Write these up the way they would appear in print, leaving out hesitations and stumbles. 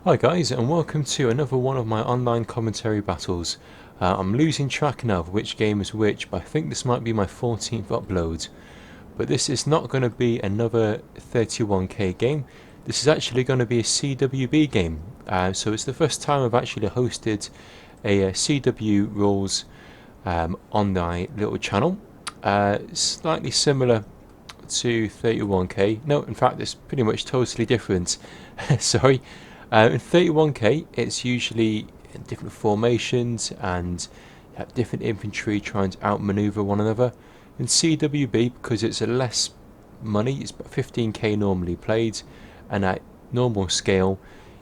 Hi guys, and welcome to another one of my online commentary battles. I'm losing track now of which game is which, but I think this might be my 14th upload. But this is not going to be another 31k game. This is actually going to be a CWB game. So it's the first time I've actually hosted a CW rules on my little channel. Slightly similar to 31k. No, in fact, it's pretty much totally different. Sorry. In 31k, it's usually in different formations and you have different infantry trying to outmaneuver one another. In CWB, because it's a less money, it's about 15k normally played, and at normal scale,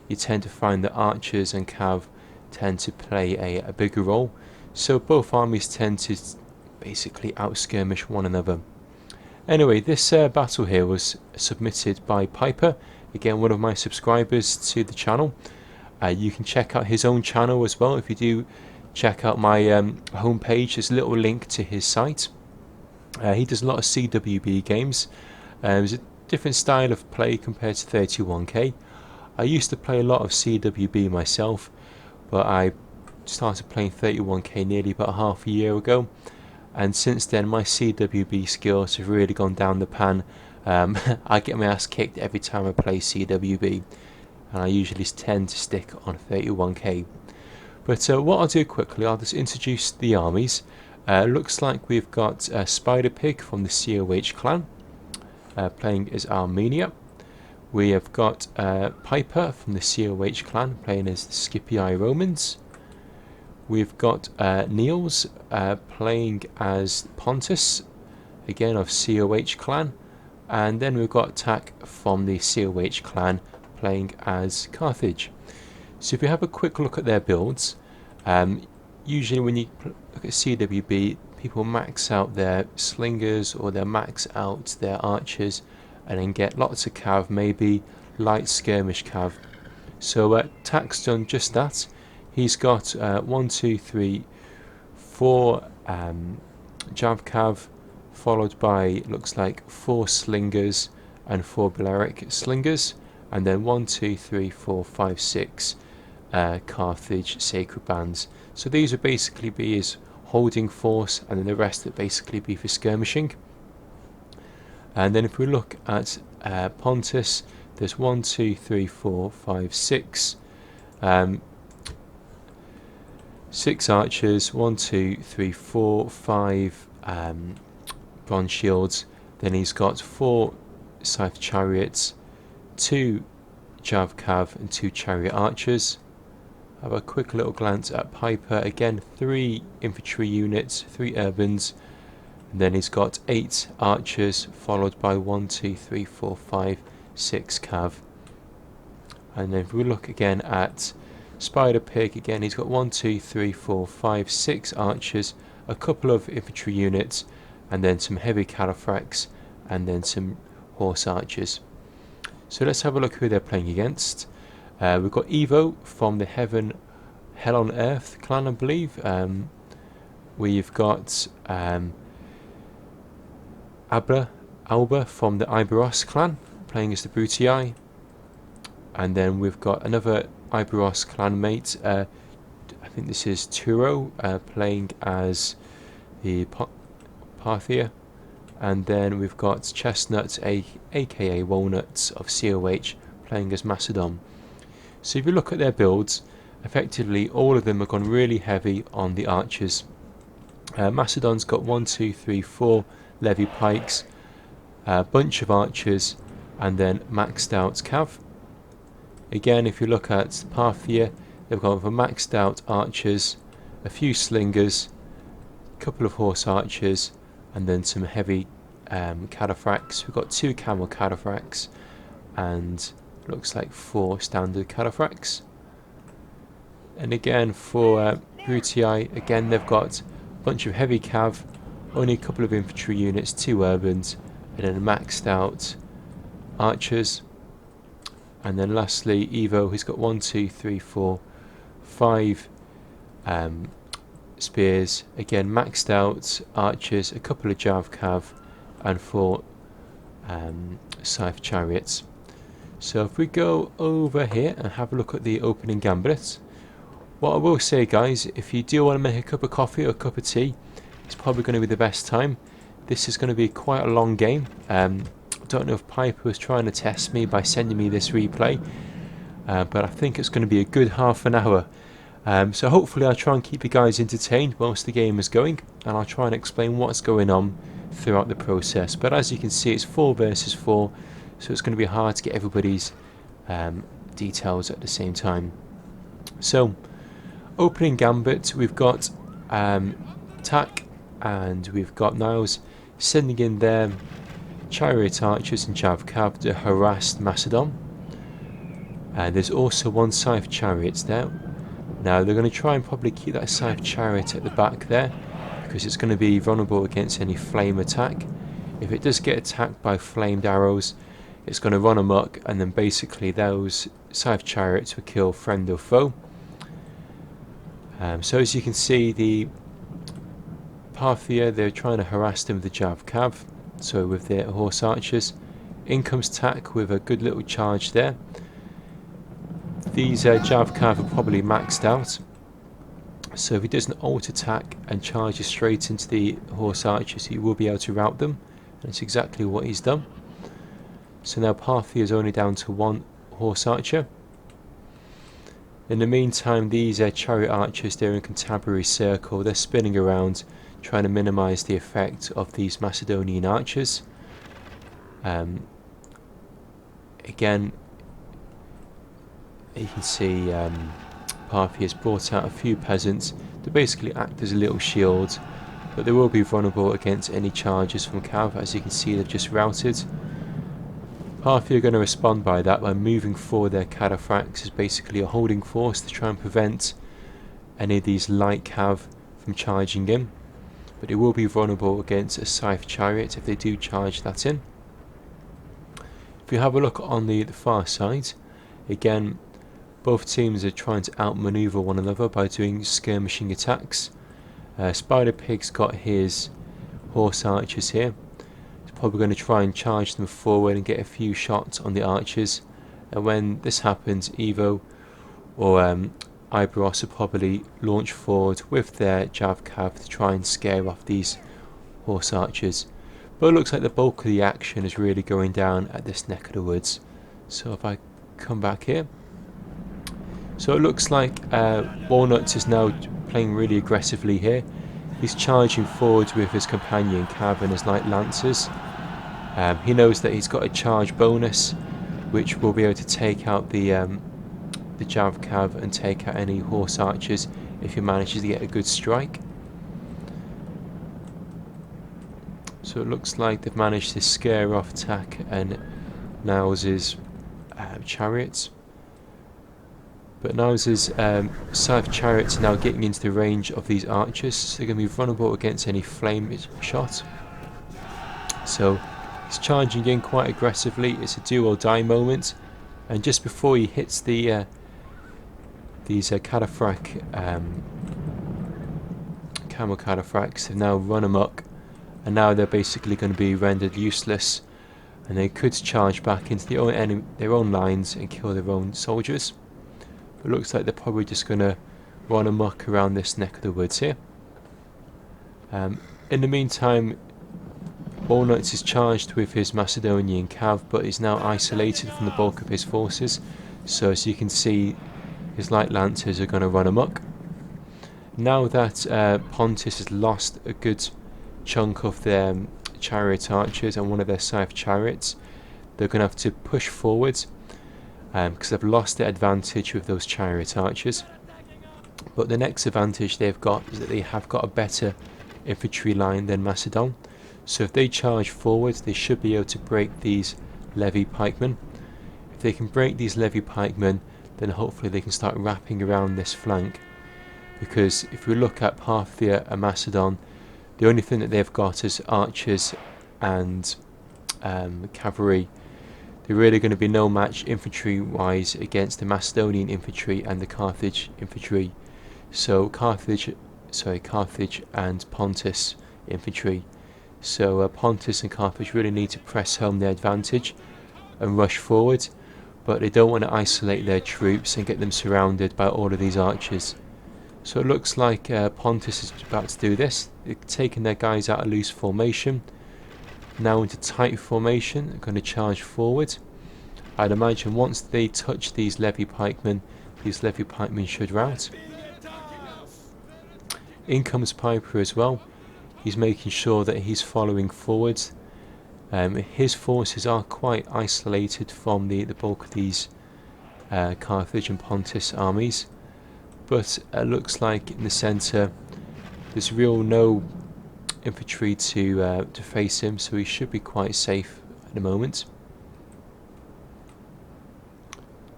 you tend to find that archers and cav tend to play a bigger role. So both armies tend to basically outskirmish one another. Anyway, this battle here was submitted by Piper, again one of my subscribers to the channel. You can check out his own channel as well. If you do check out my homepage, there's a little link to his site. He does a lot of CWB games. There's a different style of play compared to 31k. I used to play a lot of CWB myself, but I started playing 31k nearly about half a year ago, and since then my CWB skills have really gone down the pan. I get my ass kicked every time I play CWB, and I usually tend to stick on 31k. But what I'll do quickly, I'll just introduce the armies. Looks like we've got Spider Pig from the COH clan playing as Armenia. We have got Piper from the COH clan playing as the Skippy Romans. We've got Niels playing as Pontus, again of COH clan. And then we've got Tak from the COH clan playing as Carthage. So if you have a quick look at their builds, usually when you look at CWB, people max out their slingers or they max out their archers and then get lots of cav, maybe light skirmish cav. So Tak's done just that. He's got 1, 2, 3, 4 Jav cav, followed by, looks like 4 slingers and 4 Balearic slingers, and then 1, 2, 3, 4, 5, 6 Carthage sacred bands. So these would basically be his holding force, and then the rest would basically be for skirmishing. And then if we look at Pontus, there's 1, 2, 3, 4, 5, 6 6 archers, 1, 2, 3, 4, 5 bronze shields. Then he's got 4 scythe chariots, 2 jav cav and 2 chariot archers. Have a quick little glance at Piper, again 3 infantry units, 3 urbans, and then he's got 8 archers followed by 1, 2, 3, 4, 5, 6 cav. And then if we look again at Spider Pig, again he's got 1, 2, 3, 4, 5, 6 archers, a couple of infantry units, and then some heavy cataphracts, and then some horse archers. So let's have a look who they're playing against. We've got Evo from the Hell on Earth clan, I believe. We've got Alba from the IBEROS clan playing as the Brutii. And then we've got another IBEROS clan mate, I think this is TOURO, playing as the Parthia. And then we've got Chestnuts, aka Walnuts of COH, playing as Macedon. So if you look at their builds, effectively all of them have gone really heavy on the archers. Macedon's got 1, 2, 3, 4 levy pikes, a bunch of archers, and then maxed out cav. Again, if you look at Parthia, they've got the maxed out archers, a few slingers, a couple of horse archers, and then some heavy cataphracts. We've got 2 camel cataphracts and looks like 4 standard cataphracts. And again for Brutii, again they've got a bunch of heavy cav, only a couple of infantry units, 2 urbans, and then maxed out archers. And then lastly Evo, he's got 1, 2, 3, 4, 5 spears, again maxed out archers, a couple of jav cav, and 4 scythe chariots. So if we go over here and have a look at the opening gambit, what I will say, guys, if you do want to make a cup of coffee or a cup of tea, it's probably going to be the best time. This is going to be quite a long game. I don't know if Piper was trying to test me by sending me this replay, but I think it's going to be a good half an hour. So hopefully I'll try and keep you guys entertained whilst the game is going, and I'll try and explain what's going on throughout the process. But as you can see, it's 4 versus 4, so it's going to be hard to get everybody's details at the same time. So opening gambit, we've got Tac and we've got Niels sending in their chariot archers and Javcav to harass Macedon. And there's also one scythe chariot there. Now they're going to try and probably keep that scythe chariot at the back there, because it's going to be vulnerable against any flame attack. If it does get attacked by flamed arrows, it's going to run amok, and then basically those scythe chariots will kill friend or foe. So as you can see, the Parthia, they're trying to harass them with the Javcav, so with their horse archers. In comes Tac with a good little charge there. These Javcav are probably maxed out, so if he does an alt attack and charges straight into the horse archers, he will be able to rout them, and that's exactly what he's done. So now Parthia is only down to 1 horse archer. In the meantime, these chariot archers, they're in constabulary circle, they're spinning around trying to minimise the effect of these Macedonian archers. Again, you can see Parthia has brought out a few peasants to basically act as a little shield, but they will be vulnerable against any charges from Cav. As you can see, they've just routed. Parthia are going to respond by that by moving forward their cataphracts as basically a holding force to try and prevent any of these light Cav from charging in, but they will be vulnerable against a scythe chariot if they do charge that in. If you have a look on the far side, again, both teams are trying to outmaneuver one another by doing skirmishing attacks. Spider Pig's got his horse archers here. He's probably going to try and charge them forward and get a few shots on the archers. And when this happens, Evo or IBEROS will probably launch forward with their Javcav to try and scare off these horse archers. But it looks like the bulk of the action is really going down at this neck of the woods. So if I come back here, so it looks like Walnuts is now playing really aggressively here. He's charging forward with his companion Cav and his light lancers. He knows that he's got a charge bonus, which will be able to take out the Javcav and take out any horse archers if he manages to get a good strike. So it looks like they've managed to scare off Tac and Niels' chariots. But Niels' scythe chariots are now getting into the range of these archers, so they're going to be vulnerable against any flame shot. So he's charging in quite aggressively. It's a do or die moment, and just before he hits the these cataphract camel cataphracts have now run amok, and now they're basically going to be rendered useless, and they could charge back into their own lines and kill their own soldiers. It looks like they're probably just going to run amok around this neck of the woods here. In the meantime, Walnuts is charged with his Macedonian Cav, but is now isolated from the bulk of his forces. So as you can see, his light lancers are going to run amok. Now that Pontus has lost a good chunk of their chariot archers and one of their scythe chariots, they're going to have to push forward, because they've lost their advantage with those chariot archers. But the next advantage they've got is that they have got a better infantry line than Macedon. So if they charge forward, they should be able to break these levy pikemen. If they can break these levy pikemen, then hopefully they can start wrapping around this flank. Because if we look at Parthia and Macedon, the only thing that they've got is archers and cavalry. They're really going to be no match infantry-wise against the Macedonian infantry and the Carthage infantry. So Carthage and Pontus infantry. So Pontus and Carthage really need to press home their advantage and rush forward. but they don't want to isolate their troops and get them surrounded by all of these archers. So it looks like Pontus is about to do this. They're taking their guys out of loose formation, now into tight formation. They're going to charge forward. I'd imagine once they touch these levy pikemen should rout. In comes Piper as well. He's making sure that he's following forwards. His forces are quite isolated from the bulk of these Carthage and Pontus armies, but it looks like in the centre there's no infantry to face him, so he should be quite safe at the moment.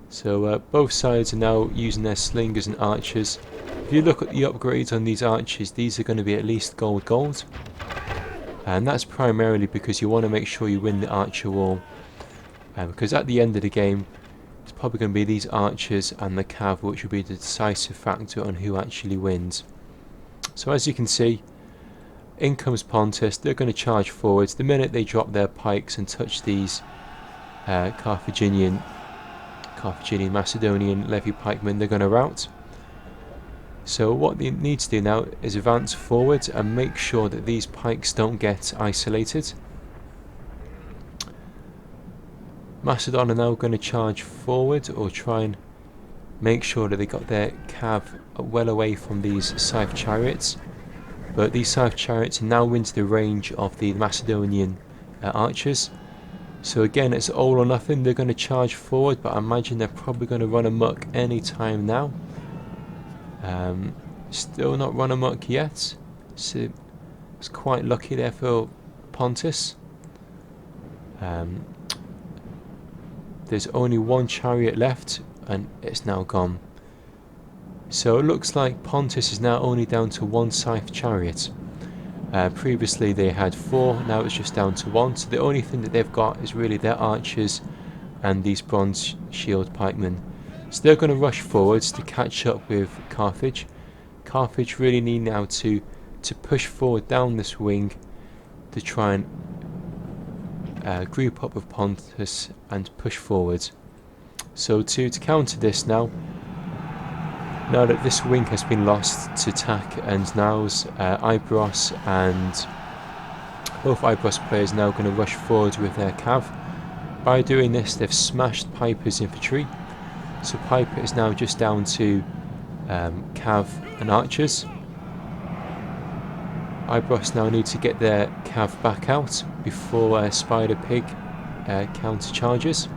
So both sides are now using their slingers and archers. If you look at the upgrades on these archers, these are going to be at least gold. And that's primarily because you want to make sure you win the archer war. Because at the end of the game, it's probably going to be these archers and the cav which will be the decisive factor on who actually wins. So as you can see, in comes Pontus. They're going to charge forwards. The minute they drop their pikes and touch these Carthaginian Macedonian levy pikemen, they're going to rout. So what they need to do now is advance forward and make sure that these pikes don't get isolated. Macedon are now going to charge forward, or try and make sure that they got their cav well away from these scythe chariots. But these scythe chariots are now into the range of the Macedonian archers. So again, it's all or nothing. They're going to charge forward, but I imagine they're probably going to run amok any time now. Still not run amok yet. So it's quite lucky there for Pontus. There's only one chariot left, and it's now gone. So it looks like Pontus is now only down to one scythe chariot. Previously they had 4, now it's just down to 1. So the only thing that they've got is really their archers and these bronze shield pikemen. So they're going to rush forwards to catch up with Carthage. Carthage really need now to push forward down this wing to try and group up with Pontus and push forward. So to counter this now that this wing has been lost to Tak and Niels, IBEROS and both IBEROS players now going to rush forward with their cav. By doing this, they've smashed Piper's infantry. So Piper is now just down to cav and archers. IBEROS now need to get their cav back out before Spider Pig counter charges.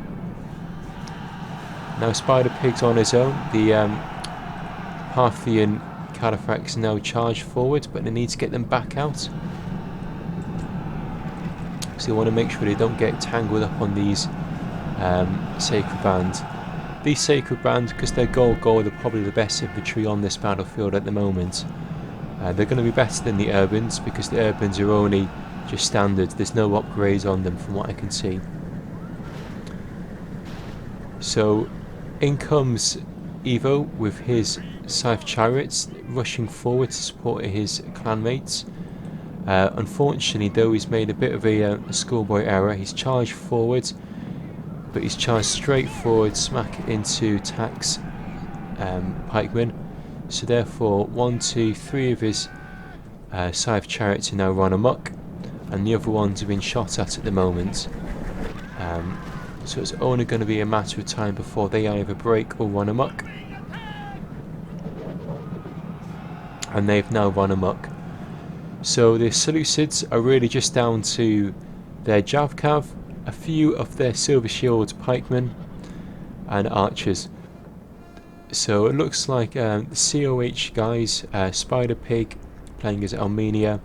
Now Spider Pig's on his own. The Parthian Cataphracts now charge forward, but they need to get them back out. So they want to make sure they don't get tangled up on these Sacred Band. These Sacred Band, because they're gold, are probably the best infantry on this battlefield at the moment. They're going to be better than the Urbans, because the Urbans are only just standard. There's no upgrades on them from what I can see. So in comes Evo with his scythe chariots rushing forward to support his clanmates. Unfortunately though, he's made a bit of a schoolboy error. He's charged forward, but he's charged straight forward smack into Tak's pikemen. So therefore 1, 2, 3 of his scythe chariots are now run amok, and the other ones have been shot at the moment. So it's only going to be a matter of time before they either break or run amok. And they've now run amok. So the Seleucids are really just down to their Javcav, a few of their Silver Shield pikemen and archers. So it looks like the COH guys, Spider Pig playing as Armenia,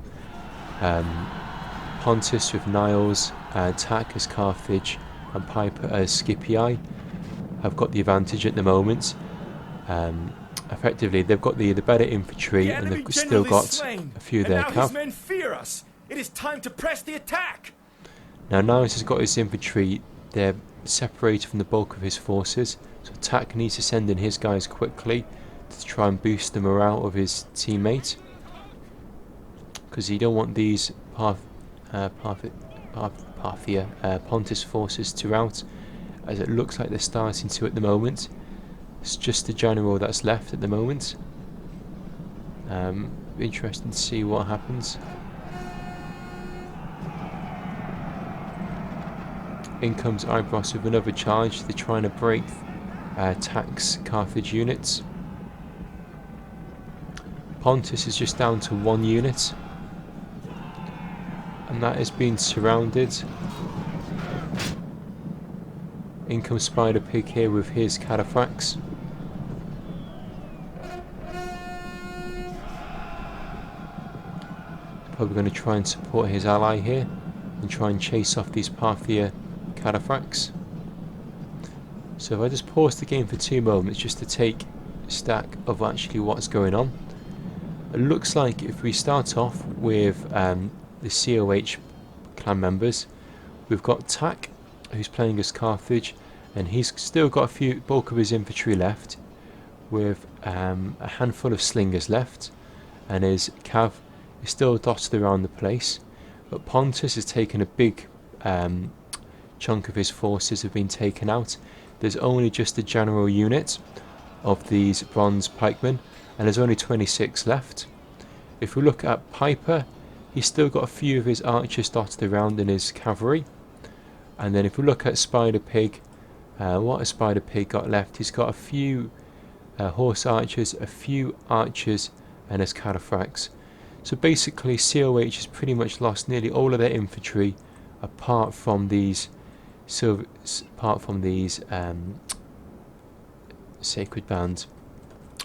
Pontus with Niels, Tak as Carthage, and Piper as Scipii have got the advantage at the moment. Effectively, they've got the better infantry, and they've still got a few of their cav. Men fear us. It is time to press the attack. Now Niels has got his infantry. They're separated from the bulk of his forces, so Tak needs to send in his guys quickly to try and boost the morale of his teammate, because you don't want these Pontus forces to rout. as it looks like they're starting to at the moment. It's just the general that's left at the moment. Be interesting to see what happens. In comes IBEROS with another charge. They're trying to break tax Carthage units. Pontus is just down to 1 unit, and that is being surrounded. In comes Spider Pig here with his cataphracts. Probably going to try and support his ally here and try and chase off these Parthia cataphracts. So if I just pause the game for 2 moments just to take stock of actually what's going on. It looks like if we start off with the COH clan members, we've got Tak, who's playing as Carthage, and he's still got bulk of his infantry left, with a handful of slingers left, and his cav is still dotted around the place. But Pontus has taken a big chunk of his forces have been taken out. There's only just a general unit of these bronze pikemen, and there's only 26 left. If we look at Piper, he's still got a few of his archers dotted around in his cavalry. And then if we look at Spider Pig, what has Spider Pig got left? He's got a few horse archers, a few archers, and his cataphracts. So basically COH has pretty much lost nearly all of their infantry, apart from these sacred bands.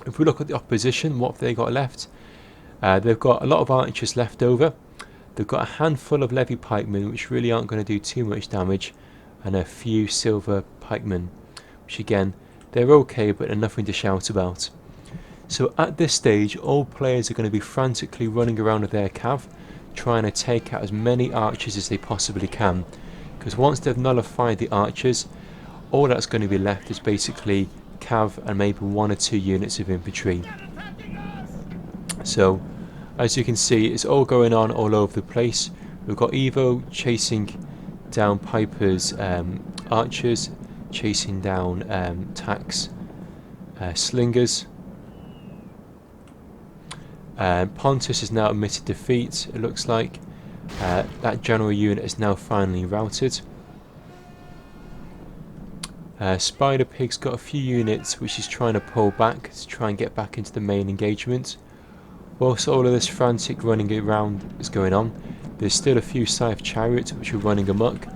If we look at the opposition, what have they got left? They've got a lot of archers left over. They've got a handful of levy pikemen, which really aren't going to do too much damage, and a few silver pikemen, which again, they're okay, but they're nothing to shout about. So at this stage, all players are going to be frantically running around with their cav, trying to take out as many archers as they possibly can. Because once they've nullified the archers, all that's going to be left is basically cav and maybe 1 or 2 units of infantry. So, as you can see, it's all going on all over the place. We've got Evo chasing down Piper's archers, chasing down Tak's slingers. Pontus has now admitted defeat, it looks like. That general unit is now finally routed. Spider Pig's got a few units which he's trying to pull back to try and get back into the main engagement. Whilst all of this frantic running around is going on, there's still a few Scythe chariots which are running amok,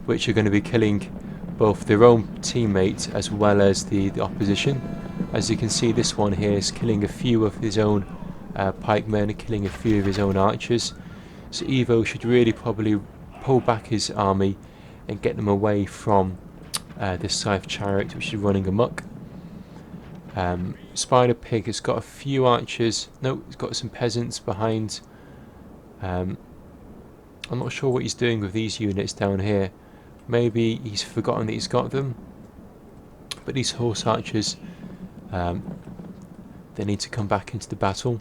which are going to be killing both their own teammates as well as the opposition. As you can see, this one here is killing a few of his own pikemen, killing a few of his own archers. So Evo should really probably pull back his army and get them away from this Scythe chariot which is running amok. Spider Pig has got a few archers. No, he's got some peasants behind. I'm not sure what he's doing with these units down here. Maybe he's forgotten that he's got them. But these horse archers, they need to come back into the battle,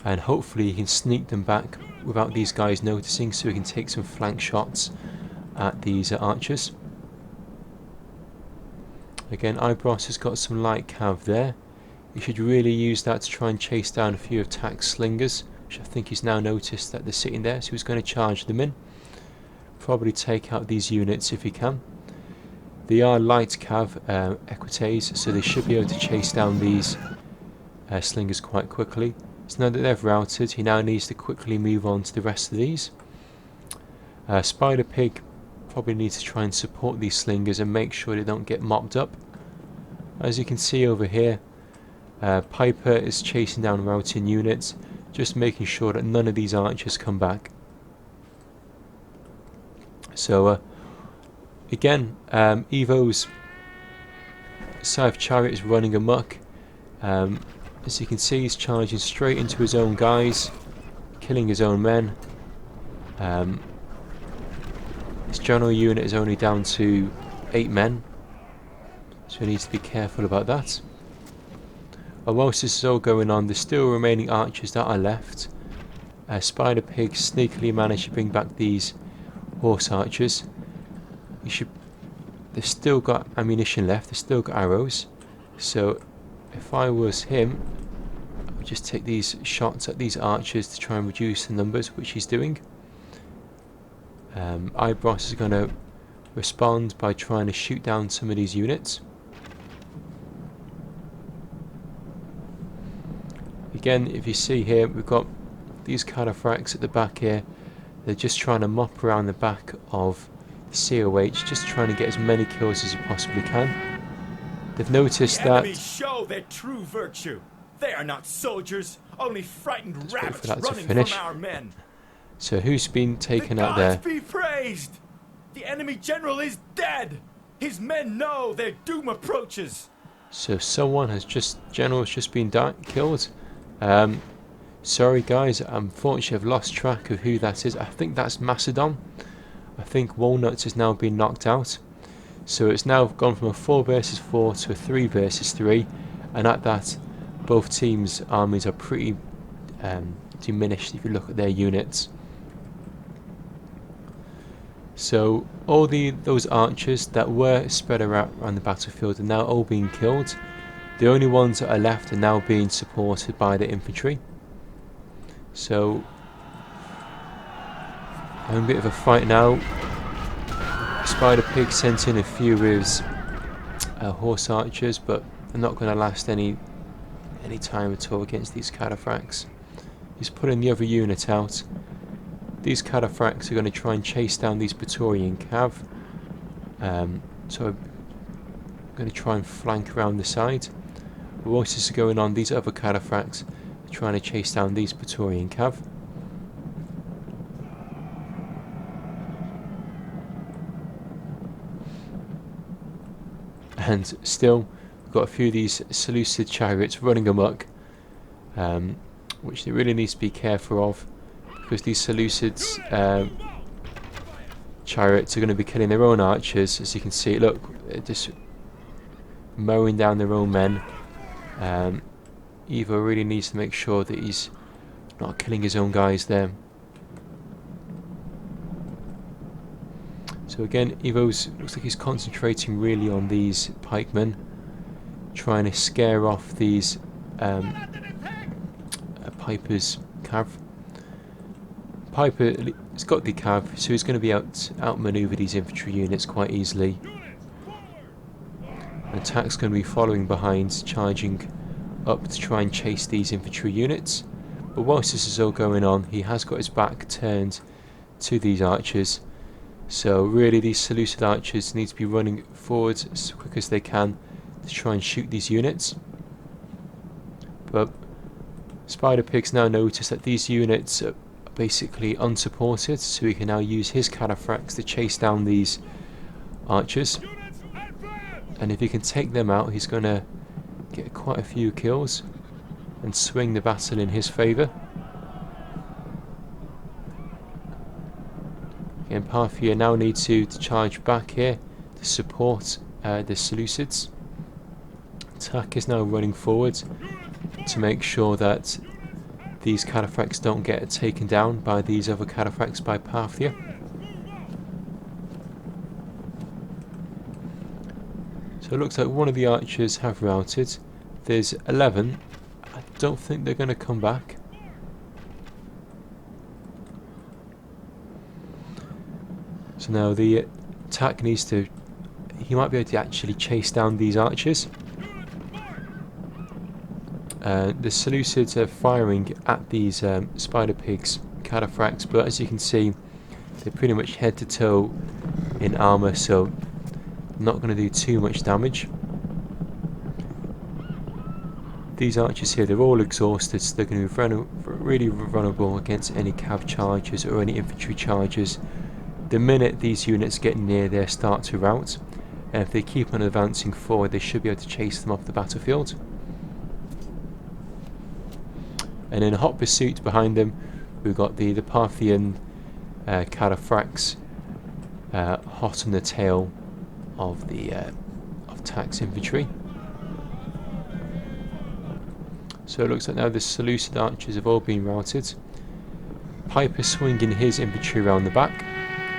and hopefully he can sneak them back without these guys noticing, so he can take some flank shots at these archers. Again, IBEROS has got some light cav there. He should really use that to try and chase down a few of Tak's slingers, which I think he's now noticed that they're sitting there, so he's going to charge them in. Probably take out these units if he can. They are light cav equites, so they should be able to chase down these slingers quite quickly. So now that they've routed, he now needs to quickly move on to the rest of these. Spider Pig probably needs to try and support these slingers and make sure they don't get mopped up. As you can see over here, Piper is chasing down routing units, just making sure that none of these archers come back. So again, Evo's Scythe chariot is running amok. As you can see, he's charging straight into his own guys, killing his own men. His general unit is only down to 8 men, so he needs to be careful about that. And whilst this is all going on, there's still remaining archers that are left. Spider Pig sneakily managed to bring back these horse archers. they've still got ammunition left, they've still got arrows. So if I was him, I would just take these shots at these archers to try and reduce the numbers, which he's doing. IBEROS is going to respond by trying to shoot down some of these units. Again, if you see here, we've got these cataphracts at the back here. They're just trying to mop around the back of the COH, just trying to get as many kills as you possibly can. They've noticed the that... enemies show their true virtue. They are not soldiers, only frightened rabbits running from our men. So who's been taken out there? The gods be praised! The enemy general is dead! His men know their doom approaches! So someone has general's just been killed. Sorry guys, unfortunately I've lost track of who that is. I think that's Macedon. I think Walnuts has now been knocked out. So it's now gone from a 4 versus 4 to a 3 versus 3. And at that, both teams' armies are pretty diminished if you look at their units. So all those archers that were spread around the battlefield are now all being killed. The only ones that are left are now being supported by the infantry. So having a bit of a fight now. Spider Pig sent in a few of his horse archers, but they're not going to last any time at all against these cataphracts. He's putting the other unit out. These cataphracts are going to try and chase down these Praetorian cav. So I'm going to try and flank around the side. Whilst this is going on, these other cataphracts are trying to chase down these Praetorian cav. And still, we've got a few of these Seleucid chariots running amok, which they really need to be careful of, because these Seleucid chariots are going to be killing their own archers. As you can see, look, they're just mowing down their own men. Evo really needs to make sure that he's not killing his own guys there. So again, Evo's looks like he's concentrating really on these pikemen, trying to scare off these Piper's cav. Piper has got the cav, so he's going to be outmaneuver these infantry units quite easily. And attack's going to be following behind, charging up to try and chase these infantry units. But whilst this is all going on, he has got his back turned to these archers. So really these Seleucid archers need to be running forward as quick as they can to try and shoot these units. But Spider Pig's now noticed that these units are basically unsupported, so he can now use his cataphracts to chase down these archers. And if he can take them out, he's going to get quite a few kills and swing the battle in his favour. Again, Parthia now need to charge back here to support the Seleucids. Attack is now running forward to make sure that these cataphracts don't get taken down by these other cataphracts by Parthia. So it looks like one of the archers have routed. There's 11. I don't think they're going to come back. So now the attack needs to... He might be able to actually chase down these archers. The Seleucids are firing at these Spider Pigs cataphracts, but as you can see, they're pretty much head to toe in armour, so not going to do too much damage. These archers here, they're all exhausted, so they're going to be really vulnerable against any cav charges or any infantry charges. The minute these units get near, they start to rout, and if they keep on advancing forward, they should be able to chase them off the battlefield. And in hot pursuit behind them, we've got the Parthian cataphracts hot on the tail of the Tax infantry. So it looks like now the Seleucid archers have all been routed. Piper swinging his infantry around the back,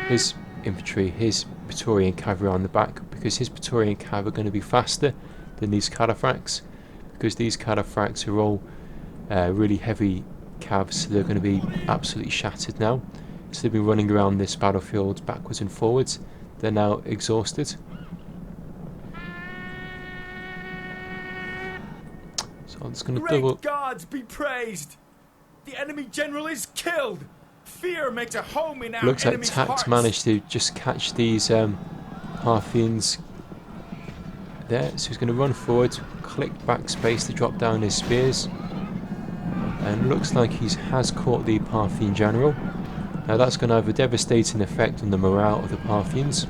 his Praetorian cavalry around the back, because his Praetorian cav are going to be faster than these cataphracts, because these cataphracts are all really heavy cavs, so they're going to be absolutely shattered now. So they've been running around this battlefield backwards and forwards. They're now exhausted. So I'm just going to double... Great gods be praised! The enemy general is killed! Fear makes a home in our Looks like enemy's Tact hearts. managed to just catch these Parthians there. So he's going to run forward, click backspace to drop down his spears. And looks like he has caught the Parthian general. Now that's going to have a devastating effect on the morale of the Parthians.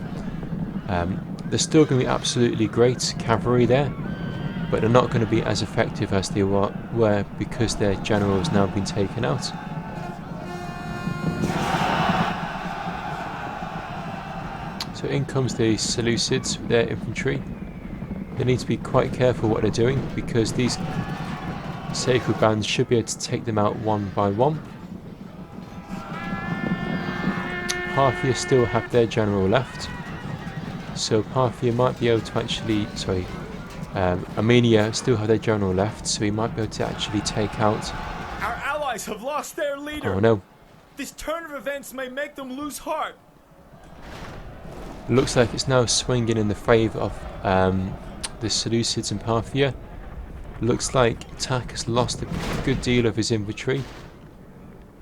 They're still going to be absolutely great cavalry there, but they're not going to be as effective as they were because their general has now been taken out. So in comes the Seleucids with their infantry. They need to be quite careful what they're doing, because these sacred bands should be able to take them out one by one. Parthia still have their general left, so Parthia might be able to actually, Armenia still have their general left, so he might be able to actually take out... Our allies have lost their leader! Oh no. This turn of events may make them lose heart. Looks like it's now swinging in the favour of the Seleucids and Parthia. Looks like Tac has lost a good deal of his infantry.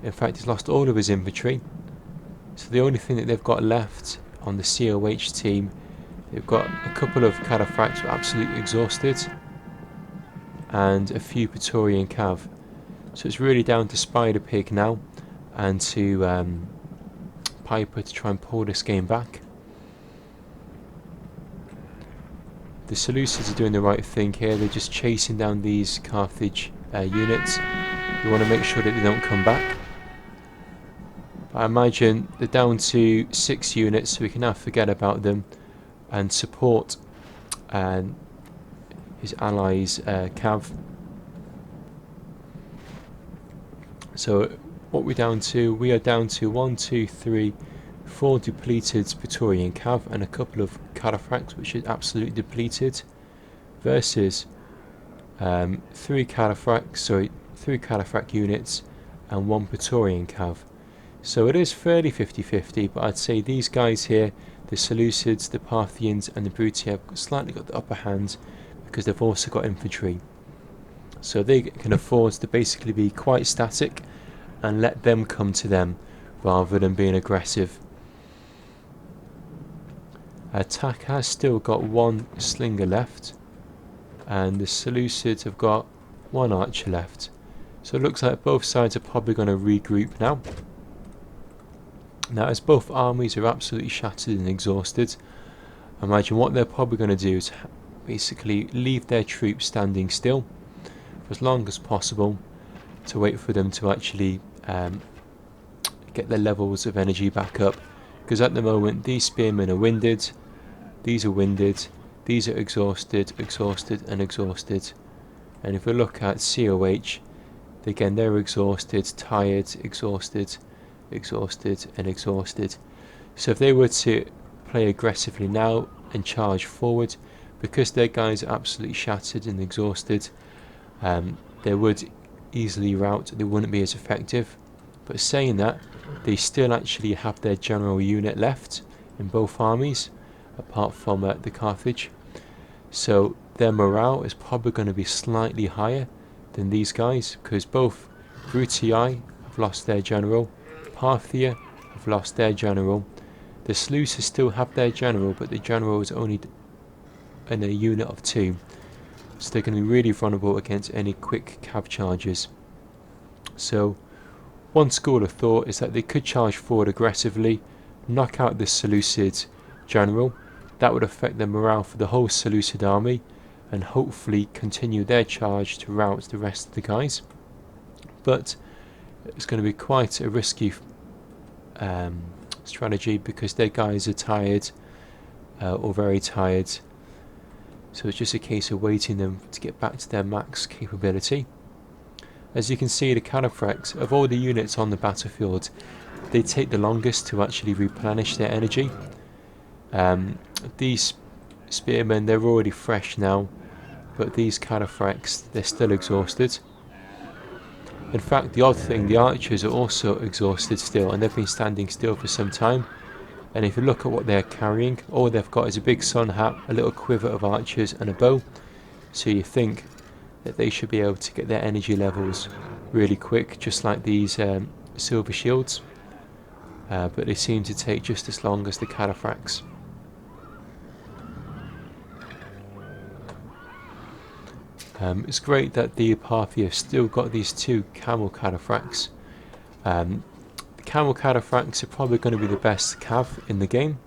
In fact, he's lost all of his infantry. So the only thing that they've got left on the COH team, they've got a couple of cataphracts who are absolutely exhausted, and a few Praetorian cav. So it's really down to Spider Pig now, and to Piper to try and pull this game back. The Seleucids are doing the right thing here. They're just chasing down these Carthage units. You want to make sure that they don't come back. But I imagine they're down to 6 units, so we can now forget about them and support his allies' cav. So what we're down to? We are down to 1, 2, 3, 4 depleted Praetorian cav and a couple of cataphracts which are absolutely depleted, versus 3 cataphract units and 1 Praetorian cav. So it is fairly 50-50, but I'd say these guys here, the Seleucids, the Parthians and the Brutii, have slightly got the upper hand because they've also got infantry. So they can afford to basically be quite static and let them come to them rather than being aggressive. Tac has still got 1 slinger left, and the Seleucids have got 1 archer left. So it looks like both sides are probably going to regroup now. Now, as both armies are absolutely shattered and exhausted, I imagine what they're probably going to do is basically leave their troops standing still for as long as possible to wait for them to actually get their levels of energy back up. Because at the moment, these spearmen are winded, these are winded, these are exhausted, exhausted and exhausted. And if we look at COH, again they're exhausted, tired, exhausted, exhausted and exhausted. So if they were to play aggressively now and charge forward, because their guys are absolutely shattered and exhausted, they would easily rout, they wouldn't be as effective. But saying that, they still actually have their general unit left in both armies, apart from the Carthage. So their morale is probably going to be slightly higher than these guys, because both Brutii have lost their general, Parthia have lost their general, the Seleucids still have their general, but the general is only in a unit of 2. So they're going to be really vulnerable against any quick cav charges. So one school of thought is that they could charge forward aggressively, knock out the Seleucid general. That would affect the morale for the whole Seleucid army, and hopefully continue their charge to rout the rest of the guys. But it's going to be quite a risky strategy, because their guys are tired or very tired. So it's just a case of waiting them to get back to their max capability. As you can see, the cataphracts, of all the units on the battlefield, they take the longest to actually replenish their energy. These spearmen, they're already fresh now, but these cataphracts, they're still exhausted. In fact, the odd thing, the archers are also exhausted still, and they've been standing still for some time. And if you look at what they're carrying, all they've got is a big sun hat, a little quiver of archers and a bow. So you think that they should be able to get their energy levels really quick, just like these silver shields. But they seem to take just as long as the cataphracts. It's great that the Apathi have still got these two camel cataphracts. The camel cataphracts are probably going to be the best cav in the game,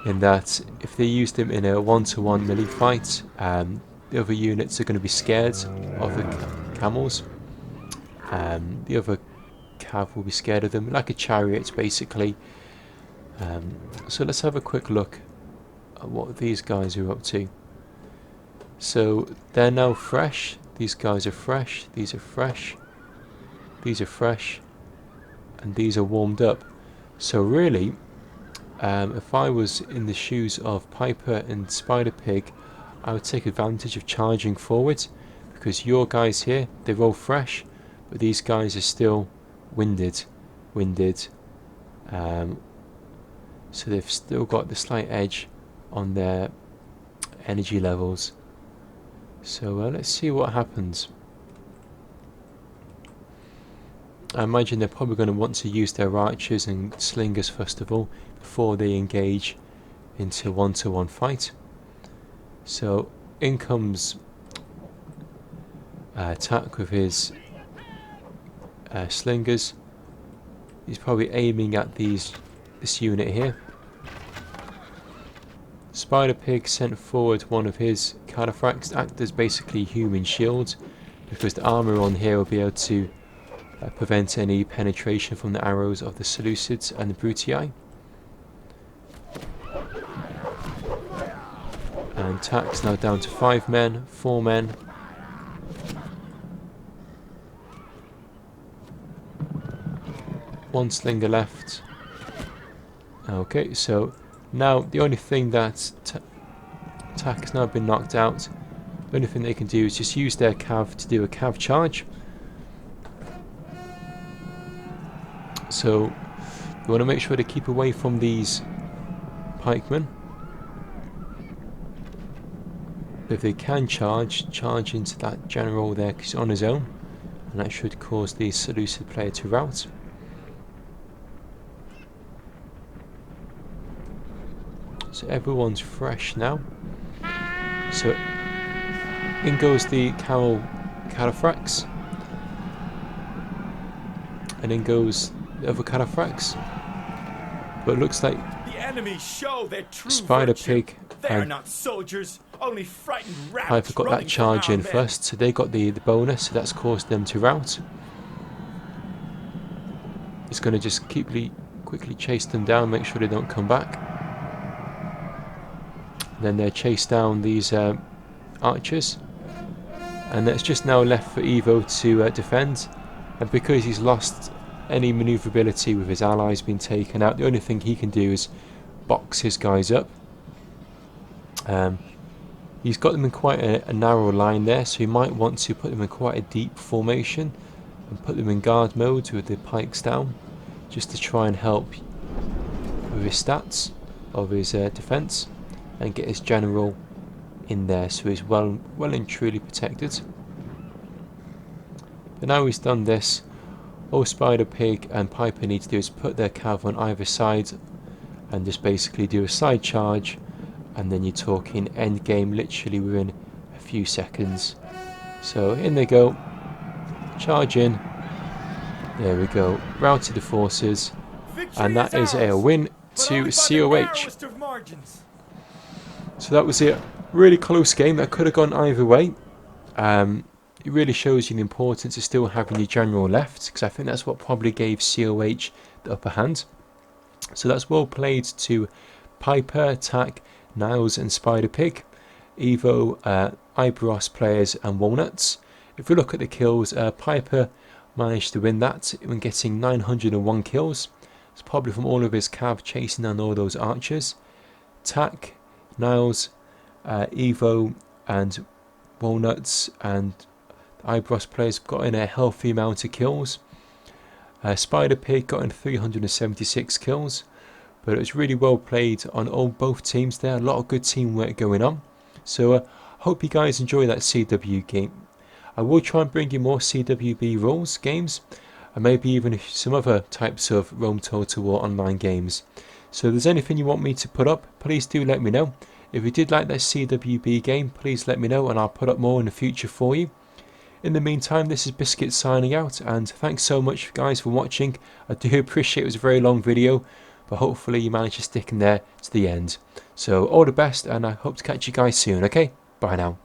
in that if they use them in a 1-to-1 melee fight, the other units are going to be scared of the camels. The other cav will be scared of them, like a chariot basically. So let's have a quick look at what these guys are up to. So they're now fresh, these guys are fresh, these are fresh, these are fresh, and these are warmed up. So really, if I was in the shoes of Piper and Spider Pig, I would take advantage of charging forward, because your guys here, they're all fresh, but these guys are still winded. So they've still got the slight edge on their energy levels. So let's see what happens. I imagine they're probably going to want to use their archers and slingers first of all, before they engage into 1-to-1 fight. So in comes Attack with his slingers. He's probably aiming at this unit here. Spider Pig sent forward one of his cataphracts to act as basically human shields, because the armour on here will be able to prevent any penetration from the arrows of the Seleucids and the Brutii. And Tax now down to 5 men, 4 men. One slinger left. Okay, so now the only thing that Tac has now been knocked out, the only thing they can do is just use their cav to do a cav charge. So you want to make sure to keep away from these pikemen. If they can charge into that general there, because he's on his own, and that should cause the Seleucid player to rout. So everyone's fresh now. So in goes the camel cataphracts, and in goes the other cataphracts. But it looks like the enemy show their true Spider virtue. Pig They are and not soldiers, only frightened rabbits. Piper got that charge in first, so they got the bonus, so that's caused them to rout. It's going to just quickly chase them down, make sure they don't come back. Then they chase down these archers, and it's just now left for Evo to defend. And because he's lost any manoeuvrability with his allies being taken out, the only thing he can do is box his guys up. He's got them in quite a narrow line there, so he might want to put them in quite a deep formation and put them in guard mode with the pikes down, just to try and help with his stats of his defence, and get his general in there so he's well and truly protected. But now he's done this, all Spider Pig and Piper need to do is put their cav on either side and just basically do a side charge, and then you're talking end game literally within a few seconds. So in they go, charge in, there we go, routed the forces, and that is a win to COH. So that was a really close game that could have gone either way. It really shows you the importance of still having your general left, because I think that's what probably gave COH the upper hand. So that's well played to Piper, Tac, Niels and Spider Pig, Evo, IBEROS players and Walnuts. If we look at the kills, Piper managed to win that when getting 901 kills. It's probably from all of his cav chasing down all those archers. Tac Niels, Evo and Walnuts and IBEROS players got in a healthy amount of kills. Spider Pig got in 376 kills, but it was really well played on both teams there. A lot of good teamwork going on. So hope you guys enjoy that CW game. I will try and bring you more CWB rules games, and maybe even some other types of Rome Total War online games. So if there's anything you want me to put up, please do let me know. If you did like that CWB game, please let me know and I'll put up more in the future for you. In the meantime, this is Biscuits signing out, and thanks so much guys for watching. I do appreciate it was a very long video, but hopefully you managed to stick in there to the end. So all the best, and I hope to catch you guys soon, okay? Bye now.